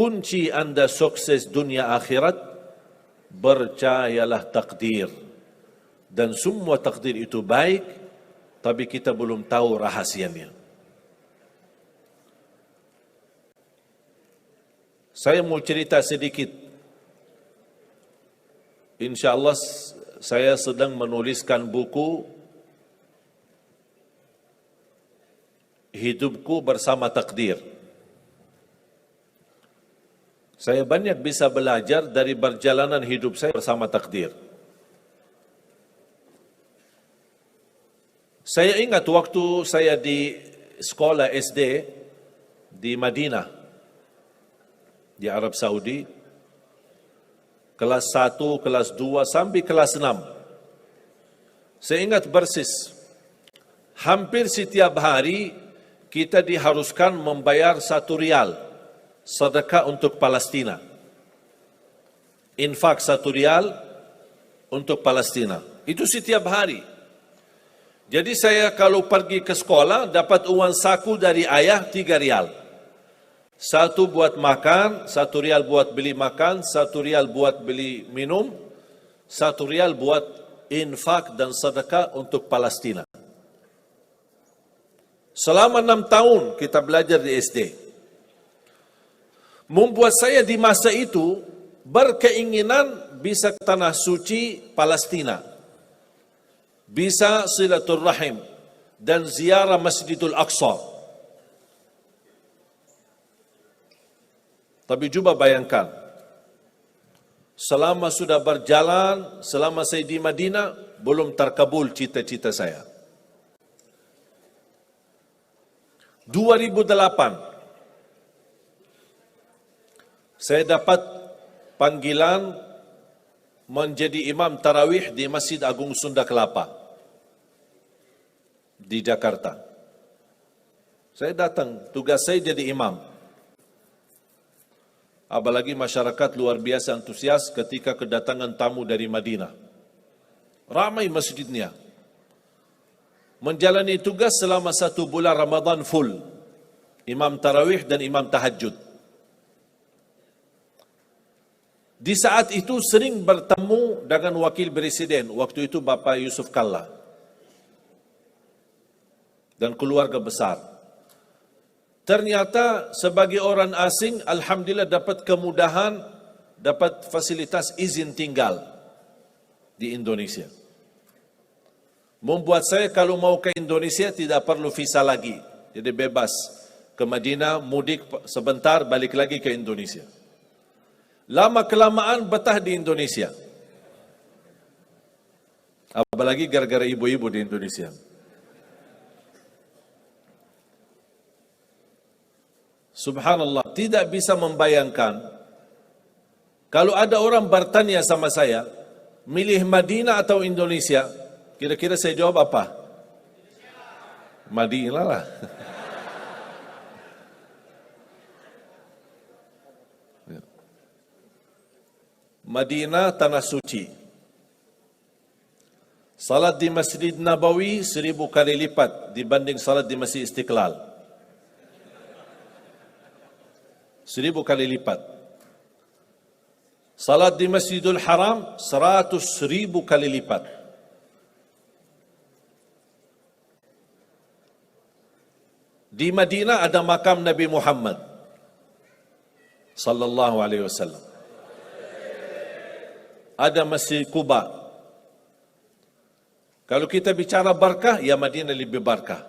kunci Anda sukses dunia akhirat, percayalah takdir. Dan semua takdir itu baik, tapi kita belum tahu rahasianya. Saya mau cerita sedikit. InsyaAllah saya sedang menuliskan buku Hidupku Bersama Takdir. Saya banyak bisa belajar dari perjalanan hidup saya bersama takdir. Saya ingat waktu saya di sekolah SD di Madinah, di Arab Saudi, kelas 1, kelas 2, sampai kelas 6. Saya ingat persis, hampir setiap hari kita diharuskan membayar 1 rial sedekah untuk Palestina. Infak 1 rial untuk Palestina. Itu setiap hari. Jadi saya kalau pergi ke sekolah dapat uang saku dari ayah 3 rial. 1 buat makan, 1 rial buat beli makan, 1 rial buat beli minum, 1 rial buat infak dan sedekah untuk Palestina. Selama 6 tahun kita belajar di SD. Membuat saya di masa itu berkeinginan bisa ke tanah suci Palestina, bisa silaturrahim dan ziarah Masjidul Aqsa. Tapi coba bayangkan, selama sudah berjalan, selama saya di Madinah, belum terkabul cita-cita saya. 2008 saya dapat panggilan menjadi imam tarawih di Masjid Agung Sunda Kelapa di Jakarta. Saya datang, tugas saya jadi imam. Apalagi masyarakat luar biasa antusias ketika kedatangan tamu dari Madinah. Ramai masjidnya. Menjalani tugas selama 1 bulan Ramadan full. Imam tarawih dan imam tahajud. Di saat itu sering bertemu dengan wakil presiden, waktu itu Bapak Yusuf Kalla, dan keluarga besar. Ternyata sebagai orang asing, alhamdulillah dapat kemudahan, dapat fasilitas izin tinggal di Indonesia. Membuat saya kalau mau ke Indonesia tidak perlu visa lagi. Jadi bebas ke Madinah, mudik sebentar, balik lagi ke Indonesia. Lama-kelamaan betah di Indonesia. Apalagi gara-gara ibu-ibu di Indonesia. Subhanallah, tidak bisa membayangkan kalau ada orang bertanya sama saya, milih Madinah atau Indonesia, kira-kira saya jawab apa? Madinah lah. Madinah tanah suci. Salat di Masjid Nabawi 1000 kali lipat dibanding salat di Masjid Istiqlal. 1000 kali lipat. Salat di Masjidul Haram 100.000 kali lipat. Di Madinah ada makam Nabi Muhammad sallallahu alaihi wasallam. Ada Masjid Quba. Kalau kita bicara barakah, ya Madinah lebih barakah.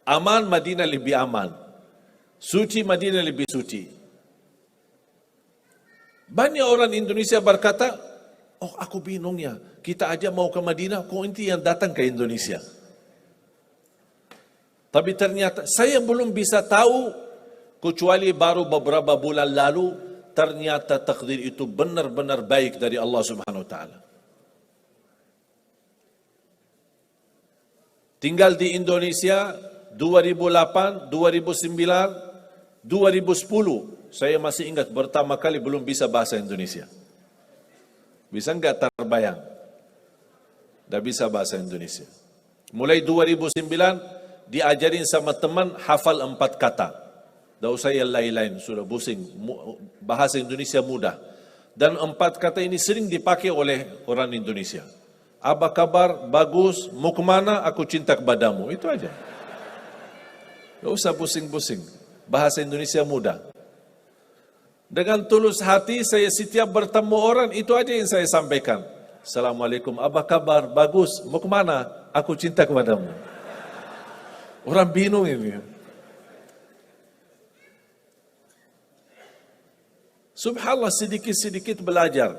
Aman, Madinah lebih aman. Suci, Madinah lebih suci. Banyak orang Indonesia berkata, oh aku bingung ya, kita aja mau ke Madinah, kok inti yang datang ke Indonesia. Tapi ternyata saya belum bisa tahu, kecuali baru beberapa bulan lalu, ternyata takdir itu benar-benar baik dari Allah Subhanahu wa taala. Tinggal di Indonesia 2008, 2009, 2010. Saya masih ingat pertama kali belum bisa bahasa Indonesia. Bisa enggak terbayang? Tidak bisa bahasa Indonesia. Mulai 2009 diajarin sama teman hafal 4 kata. Tidak usah yang lain-lain, sudah pusing. Bahasa Indonesia mudah. Dan 4 kata ini sering dipakai oleh orang Indonesia. Apa kabar? Bagus. Mau kemana? Aku cinta kepadamu. Itu aja. Tidak usah pusing-pusing. Bahasa Indonesia mudah. Dengan tulus hati saya setiap bertemu orang, itu aja yang saya sampaikan. Assalamualaikum, apa kabar? Bagus. Mau kemana? Aku cinta kepadamu. Orang bingung ini. Subhanallah, sedikit-sedikit belajar.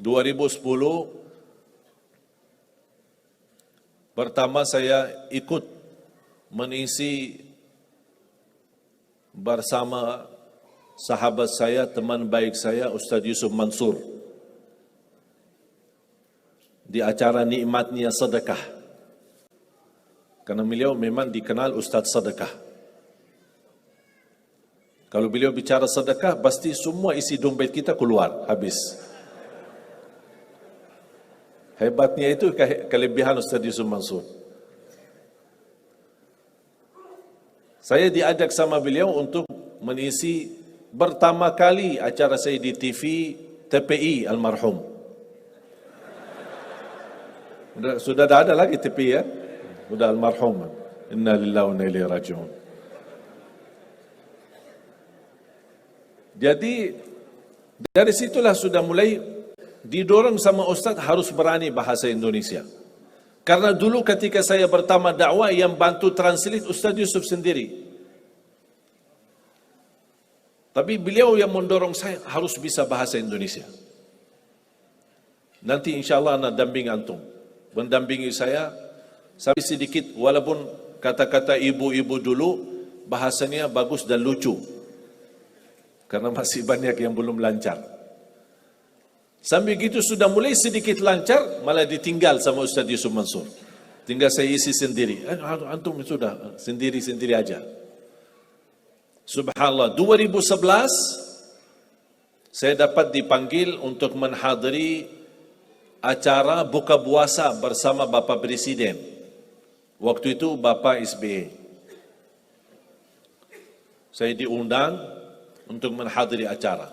2010, pertama saya ikut mengisi bersama sahabat saya, teman baik saya, Ustaz Yusuf Mansur, di acara nikmatnya sedekah. Karena beliau memang dikenal Ustaz sedekah. Kalau beliau bicara sedekah, pasti semua isi dompet kita keluar, habis. Hebatnya itu kelebihan Ustaz Yusuf Mansur. Saya diajak sama beliau untuk mengisi pertama kali acara saya di TV TPI almarhum. Sudah ada lagi TPI ya? Sudah almarhum. Inna lillahi wa inna ilaihi raji'un. Jadi dari situlah sudah mulai didorong sama Ustaz harus berani bahasa Indonesia. Karena dulu ketika saya pertama dakwah yang bantu translate Ustaz Yusuf sendiri. Tapi beliau yang mendorong saya harus bisa bahasa Indonesia. Nanti insyaAllah anak damping antum. Mendampingi saya sampai sedikit walaupun kata-kata ibu-ibu dulu bahasanya bagus dan lucu. Karena masih banyak yang belum lancar. Sambil gitu sudah mulai sedikit lancar, malah ditinggal sama Ustaz Yusuf Mansur. Tinggal saya isi sendiri. Antum sudah sendiri-sendiri aja. Subhanallah, 2011 saya dapat dipanggil untuk menghadiri acara buka puasa bersama Bapak Presiden. Waktu itu Bapak SBY. Saya diundang untuk menghadiri acara.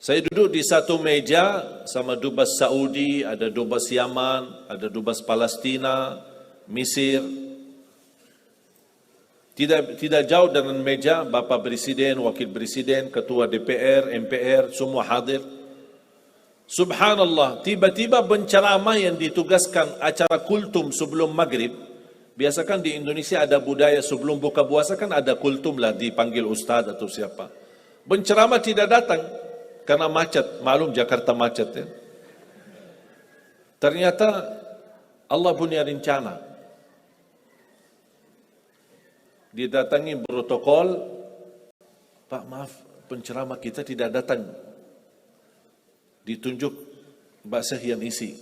Saya duduk di satu meja sama dubes Saudi, ada dubes Yaman, ada dubes Palestina, Mesir. Tidak jauh dengan meja Bapak Presiden, Wakil Presiden, Ketua DPR, MPR, semua hadir. Subhanallah, tiba-tiba penceramah yang ditugaskan acara kultum sebelum maghrib. Biasakan di Indonesia ada budaya sebelum buka puasa kan ada kultum lah, dipanggil ustaz atau siapa. Penceramah tidak datang karena macet. Maklum Jakarta macet ya. Ternyata Allah punya rencana. Didatangi protokol, Pak maaf penceramah kita tidak datang. Ditunjuk Mbak Syekh yang isi.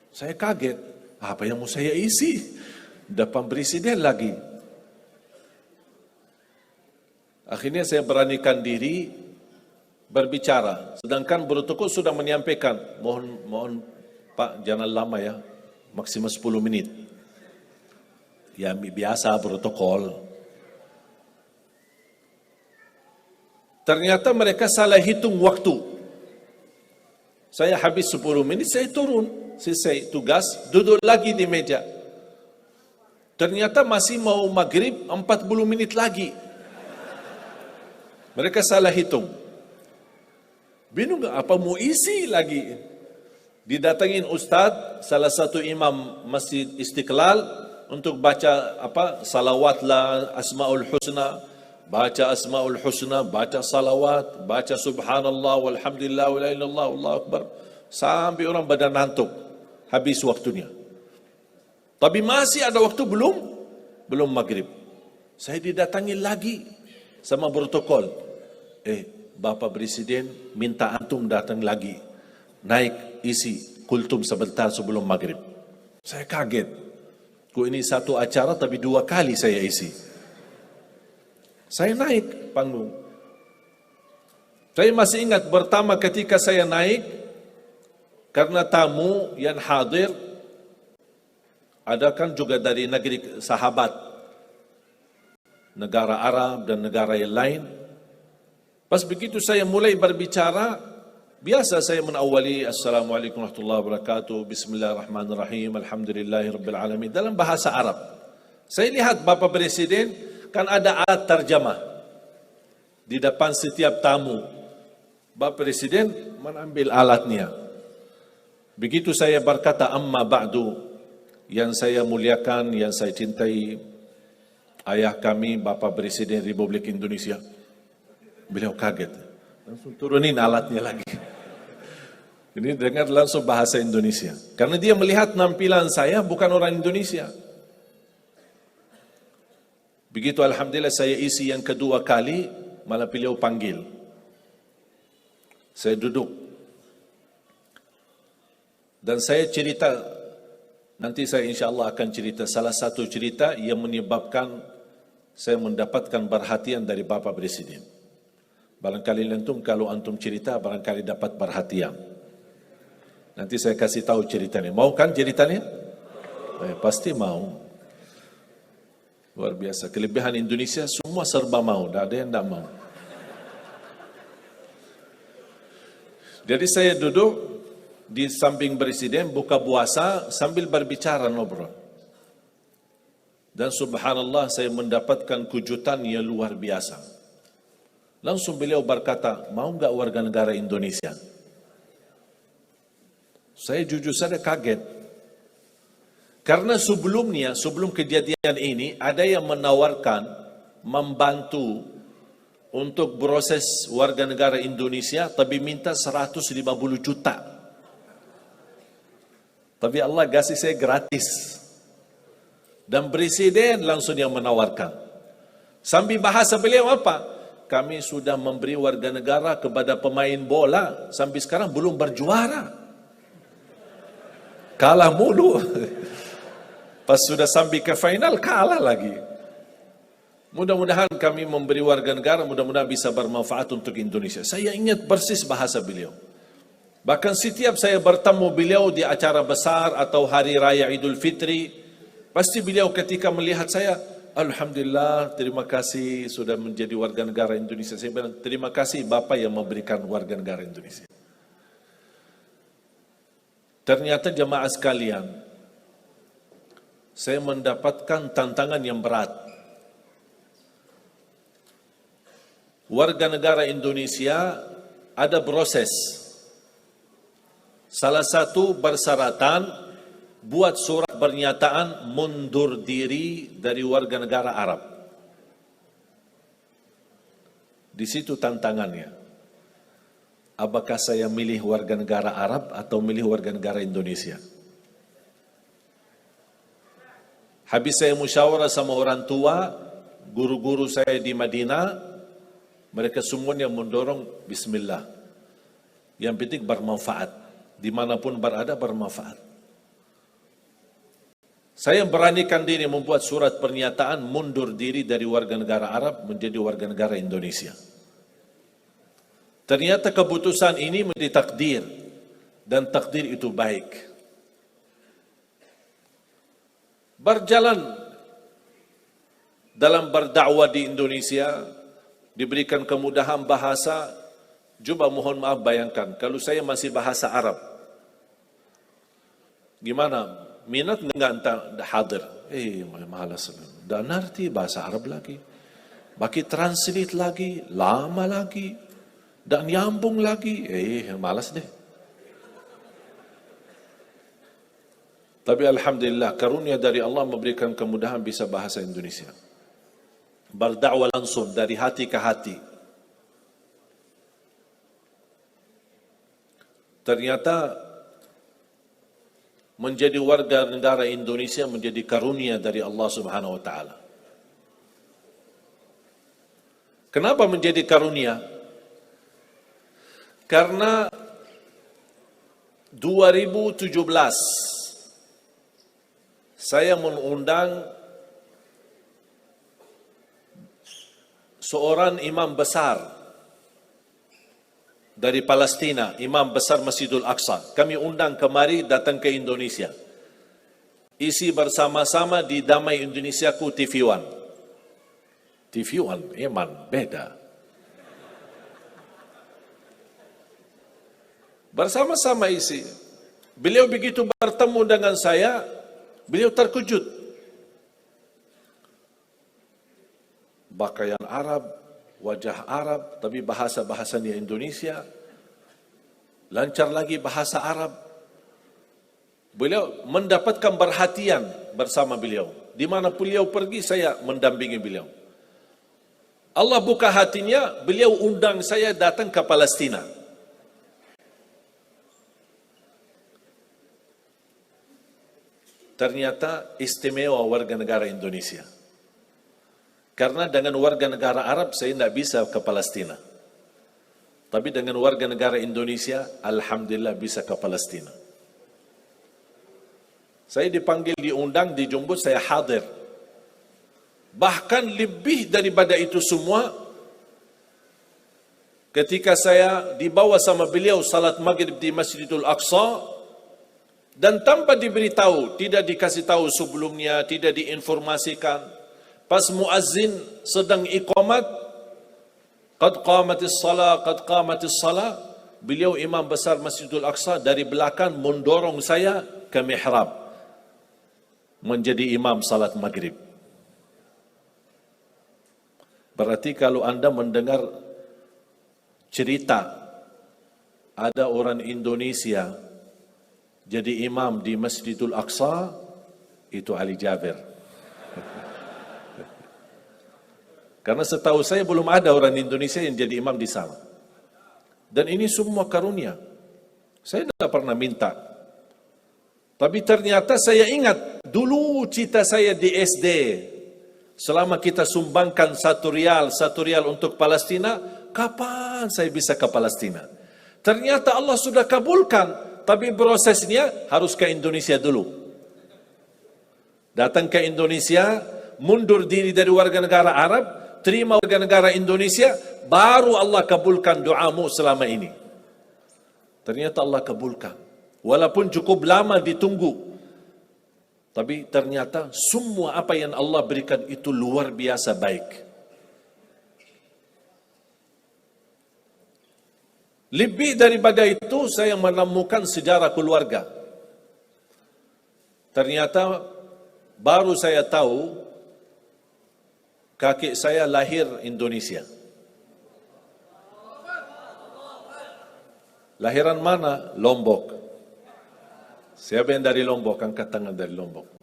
Saya kaget, apa yang mau saya isi? Depan presiden lagi. Akhirnya saya beranikan diri berbicara. Sedangkan protokol sudah menyampaikan, mohon Pak jangan lama ya, maksimal 10 menit. Ya biasa protokol. Ternyata mereka salah hitung waktu. Saya habis 10 menit, saya turun. Selesai tugas, duduk lagi di meja. Ternyata masih mau maghrib 40 menit lagi. Mereka salah hitung. Bingung apa mau isi lagi. Didatangin Ustaz, salah satu imam Masjid Istiqlal untuk baca salawat lah, Asmaul Husna. Baca Asmaul Husna, baca salawat, baca subhanallah, walhamdulillah, wa la ilaha illallah, Allahu Akbar. Sampai orang badan ngantuk. Habis waktunya. Tapi masih ada waktu belum maghrib. Saya didatangi lagi sama protokol. Bapak Presiden minta antum datang lagi. Naik isi kultum sebentar sebelum maghrib. Saya kaget. Kok ini satu acara tapi 2 kali saya isi. Saya naik panggung. Saya masih ingat pertama ketika saya naik, karena tamu yang hadir ada kan juga dari negeri sahabat. negara Arab dan negara yang lain. Pas begitu saya mulai berbicara, biasa saya menawali Assalamualaikum warahmatullahi wabarakatuh, Bismillahirrahmanirrahim, Alhamdulillahirabbil alamin dalam bahasa Arab. Saya lihat Bapak Presiden kan ada alat terjemah di depan setiap tamu. Bapak Presiden mengambil alatnya. Begitu saya berkata amma ba'du, yang saya muliakan, yang saya cintai, ayah kami Bapak Presiden Republik Indonesia. Beliau kaget, langsung turunin alatnya lagi. Ini dengar langsung bahasa Indonesia. Karena dia melihat nampilan saya bukan orang Indonesia. Begitu Alhamdulillah saya isi yang kedua kali, malah beliau panggil. Saya duduk. Dan saya cerita, nanti saya insya Allah akan cerita salah satu cerita yang menyebabkan saya mendapatkan perhatian dari Bapak Presiden. Barangkali antum kalau antum cerita, barangkali dapat perhatian. Nanti saya kasih tahu ceritanya. Mau kan ceritanya? Pasti mau. Luar biasa. Kelebihan Indonesia semua serba mau. Tidak ada yang tidak mau. Jadi saya duduk di samping Presiden, buka puasa sambil berbicara ngobrol. Dan subhanallah saya mendapatkan kejutan yang luar biasa. Langsung beliau berkata, mau enggak warga negara Indonesia? Saya jujur saja kaget. Karena sebelumnya, sebelum kejadian ini, ada yang menawarkan, membantu untuk proses warga negara Indonesia, tapi minta 150 juta. Tapi Allah kasih saya gratis. Dan Presiden langsung yang menawarkan. Sambil bahasa beliau apa? Kami sudah memberi warga negara kepada pemain bola, sampai sekarang belum berjuara. Kalah mulu. Pas sudah sampai ke final, kalah lagi. Mudah-mudahan kami memberi warga negara, mudah-mudahan bisa bermanfaat untuk Indonesia. Saya ingat persis bahasa beliau. Bahkan setiap saya bertemu beliau di acara besar atau Hari Raya Idul Fitri, pasti beliau ketika melihat saya, Alhamdulillah, terima kasih sudah menjadi warga negara Indonesia. Saya bilang, terima kasih Bapak yang memberikan warga negara Indonesia. Ternyata jemaah sekalian, saya mendapatkan tantangan yang berat. Warga negara Indonesia ada proses. Salah satu persyaratan buat surat pernyataan mundur diri dari warga negara Arab. Di situ tantangannya. Apakah saya milih warga negara Arab atau milih warga negara Indonesia? Habis saya musyawarah sama orang tua, guru-guru saya di Madinah, mereka semuanya mendorong bismillah. Yang penting bermanfaat. Dimanapun berada bermanfaat. Saya beranikan diri membuat surat pernyataan mundur diri dari warga negara Arab menjadi warga negara Indonesia. Ternyata keputusan ini menjadi takdir. Dan takdir itu baik. Berjalan dalam berdakwah di Indonesia, diberikan kemudahan bahasa. Coba mohon maaf bayangkan, kalau saya masih bahasa Arab, gimana? Minat enggak entah hadir? Malas. Dan ngerti bahasa Arab lagi. Bagi translate lagi, lama lagi. Dan nyambung lagi, malas deh. Tapi Alhamdulillah, karunia dari Allah memberikan kemudahan bisa bahasa Indonesia. Berdakwah langsung dari hati ke hati. Ternyata menjadi warga negara Indonesia menjadi karunia dari Allah Subhanahu wa taala. Kenapa menjadi karunia? Karena 2017 saya mengundang seorang imam besar dari Palestina, imam besar Masjidul Aqsa. Kami undang kemari datang ke Indonesia. Isi bersama-sama di Damai Indonesiaku TV One. TV One memang beda. Bersama-sama isi. Beliau begitu bertemu dengan saya, beliau terkejut. Pakaian Arab, wajah Arab, tapi bahasa-bahasanya Indonesia. Lancar lagi bahasa Arab. Beliau mendapatkan perhatian bersama beliau. Di mana beliau pergi, saya mendampingi beliau. Allah buka hatinya, beliau undang saya datang ke Palestina. Ternyata istimewa warga negara Indonesia. Karena dengan warga negara Arab saya tidak bisa ke Palestina. Tapi dengan warga negara Indonesia, alhamdulillah bisa ke Palestina. Saya dipanggil, diundang, dijemput, saya hadir. Bahkan lebih daripada itu semua, ketika saya dibawa sama beliau salat maghrib di Masjidil Aqsa, dan tanpa diberitahu, tidak dikasih tahu sebelumnya, tidak diinformasikan. Pas muazzin sedang iqamat, qad qamatis salah, qad qamatis salah, beliau imam besar Masjidil Aqsa dari belakang mendorong saya ke mihrab menjadi imam salat maghrib. Berarti kalau Anda mendengar cerita ada orang Indonesia jadi imam di Masjidil Aqsa, itu Ali Jabir. Karena setahu saya belum ada orang Indonesia yang jadi imam di sana. Dan ini semua karunia. Saya tidak pernah minta. Tapi ternyata saya ingat, dulu cita saya di SD, selama kita sumbangkan satu rial untuk Palestina, kapan saya bisa ke Palestina? Ternyata Allah sudah kabulkan. Tapi prosesnya harus ke Indonesia dulu. Datang ke Indonesia, mundur diri dari warga negara Arab, terima warga negara Indonesia, baru Allah kabulkan doamu selama ini. Ternyata Allah kabulkan. Walaupun cukup lama ditunggu. Tapi ternyata semua apa yang Allah berikan itu luar biasa baik. Lebih daripada itu, saya menemukan sejarah keluarga. Ternyata baru saya tahu kakek saya lahir Indonesia. Lahiran mana? Lombok. Siapa yang dari Lombok? Angkat tangan dari Lombok.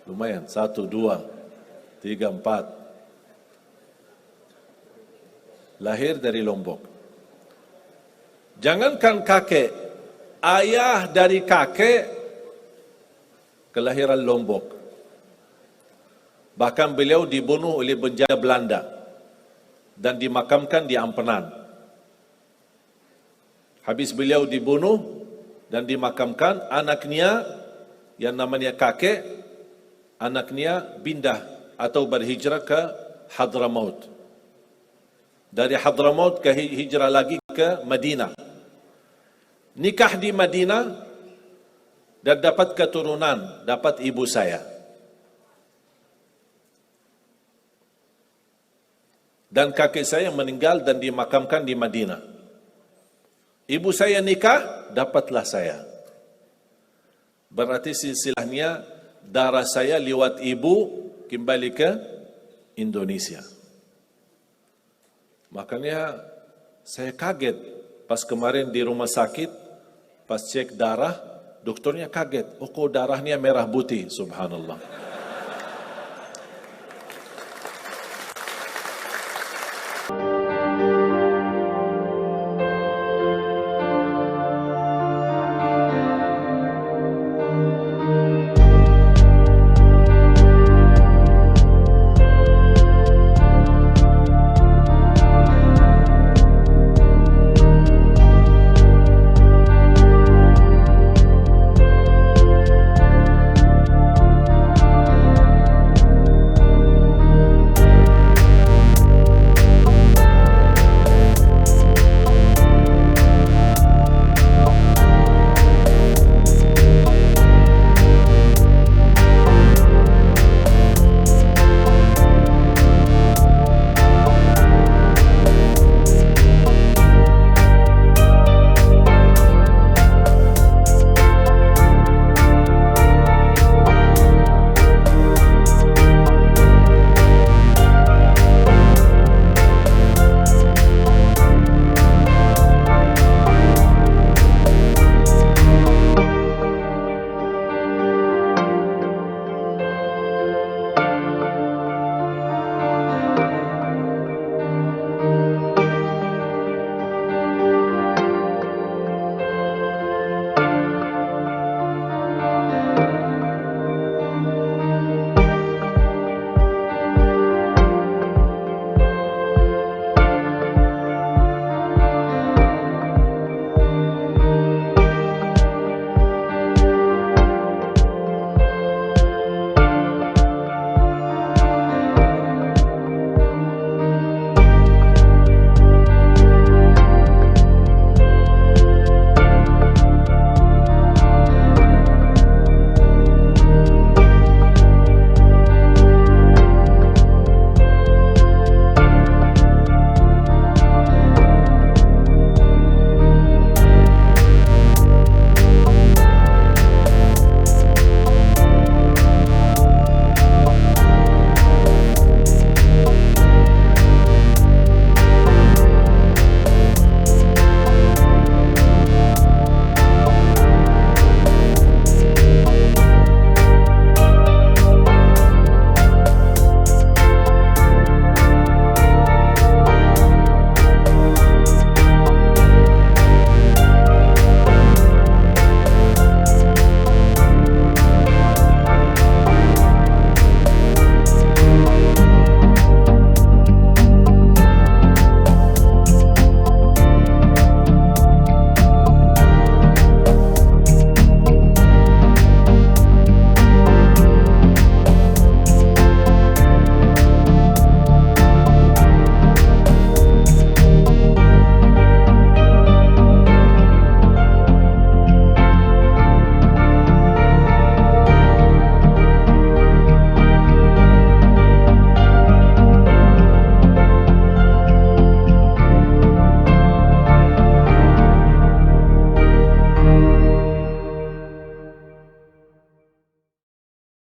Lumayan. 1, 2, 3, 4. Lahir dari Lombok. Jangankan kakek, ayah dari kakek kelahiran Lombok. Bahkan beliau dibunuh oleh penjajah Belanda dan dimakamkan di Ampenan. Habis beliau dibunuh dan dimakamkan, anaknya yang namanya kakek, anaknya pindah atau berhijrah ke Hadramaut. Dari Hadramaut ke hijrah lagi ke Madinah. Nikah di Madinah dan dapat keturunan, dapat ibu saya. Dan kakek saya meninggal dan dimakamkan di Madinah. Ibu saya nikah, dapatlah saya. Berarti silsilahnya darah saya lewat ibu kembali ke Indonesia. Makanya saya kaget pas kemarin di rumah sakit, pas cek darah, dokternya kaget. Oh, kok darahnya merah putih, subhanallah.